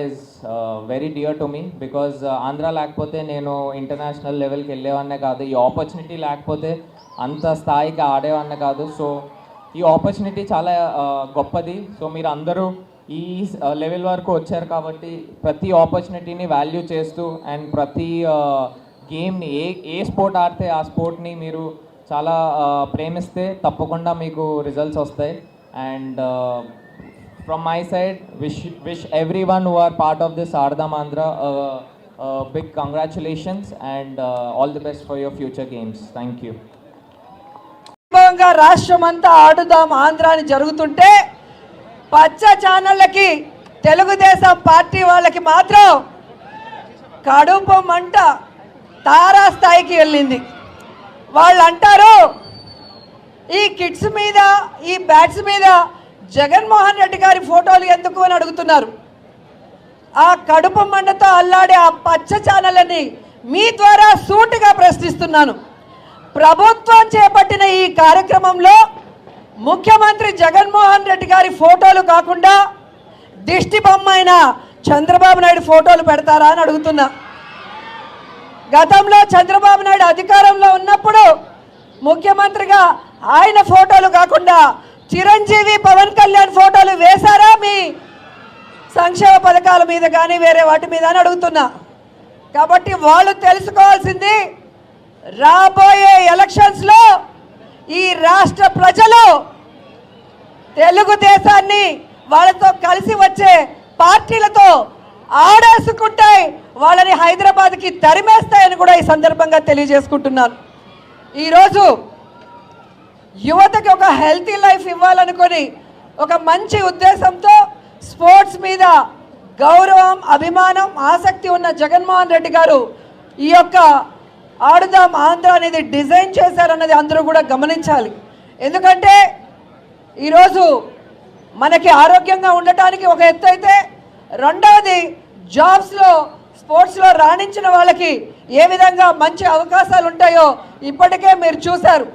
is very dear to me because Andhra లేకపోతే నేను international లెవెల్కి వెళ్ళేవాన్నే కాదు. ఈ ఆపర్చునిటీ లేకపోతే అంత స్థాయికి ఆడేవాన్నే కాదు. సో ఈ ఆపర్చునిటీ చాలా గొప్పది. సో మీరు అందరూ ఈ లెవెల్ వరకు వచ్చారు కాబట్టి ప్రతి ఆపర్చునిటీని వాల్యూ చేస్తూ అండ్ ప్రతి గేమ్ని ఏ స్పోర్ట్ ఆడితే ఆ స్పోర్ట్ని మీరు చాలా ప్రేమిస్తే తప్పకుండా మీకు రిజల్ట్స్ వస్తాయి. And from my side, wish everyone who are part of this Aadudam Andhra big congratulations and all the best for your future games. Thank you. రాష్ట్రమంతా ఆడుదాం ఆంధ్ర అని జరుగుతుంటే పచ్చ ఛానళ్ళకి తెలుగుదేశం పార్టీ వాళ్ళకి మాత్రం కడుపు మంట తారా స్థాయికి వెళ్ళింది. వాళ్ళు అంటారు ఈ కిడ్స్ మీద ఈ బ్యాట్స్ మీద జగన్మోహన్ రెడ్డి గారి ఫోటోలు ఎందుకు అని అడుగుతున్నారు. ఆ కడుపు మంటతో అల్లాడే ఆ పచ్చ ఛానళ్ళని మీ ద్వారా సూటిగా ప్రశ్నిస్తున్నాను. ప్రభుత్వం చేపట్టిన ఈ కార్యక్రమంలో ముఖ్యమంత్రి జగన్మోహన్ రెడ్డి గారి ఫోటోలు కాకుండా దిష్టి బొమ్మ అయిన చంద్రబాబు నాయుడు ఫోటోలు పెడతారా అని అడుగుతున్నా. గతంలో చంద్రబాబు నాయుడు అధికారంలో ఉన్నప్పుడు ముఖ్యమంత్రిగా ఆయన ఫోటోలు కాకుండా చిరంజీవి పవన్ కళ్యాణ్ ఫోటోలు వేశారా మీ సంక్షేమ పథకాల మీద కానీ వేరే వాటి మీద అని అడుగుతున్నా. కాబట్టి వాళ్ళు తెలుసుకోవాల్సింది రాబోయే ఎలక్షన్స్లో ఈ రాష్ట్ర ప్రజలు తెలుగుదేశాన్ని వాళ్ళతో కలిసి వచ్చే పార్టీలతో ఆడేసుకుంటాయి, వాళ్ళని హైదరాబాద్కి తరిమేస్తాయని కూడా ఈ సందర్భంగా తెలియజేసుకుంటున్నాను. ఈరోజు యువతకి ఒక హెల్తీ లైఫ్ ఇవ్వాలనుకొని ఒక మంచి ఉద్దేశంతో స్పోర్ట్స్ మీద గౌరవం అభిమానం ఆసక్తి ఉన్న జగన్మోహన్ రెడ్డి గారు ఈ యొక్క ఆడుదాం ఆంధ్ర అనేది డిజైన్ చేశారన్నది అందరూ కూడా గమనించాలి. ఎందుకంటే ఈరోజు మనకి ఆరోగ్యంగా ఉండటానికి ఒక ఎత్తు అయితే, రెండవది జాబ్స్లో స్పోర్ట్స్లో రాణించిన వాళ్ళకి ఏ విధంగా మంచి అవకాశాలు ఉంటాయో ఇప్పటికే మీరు చూశారు.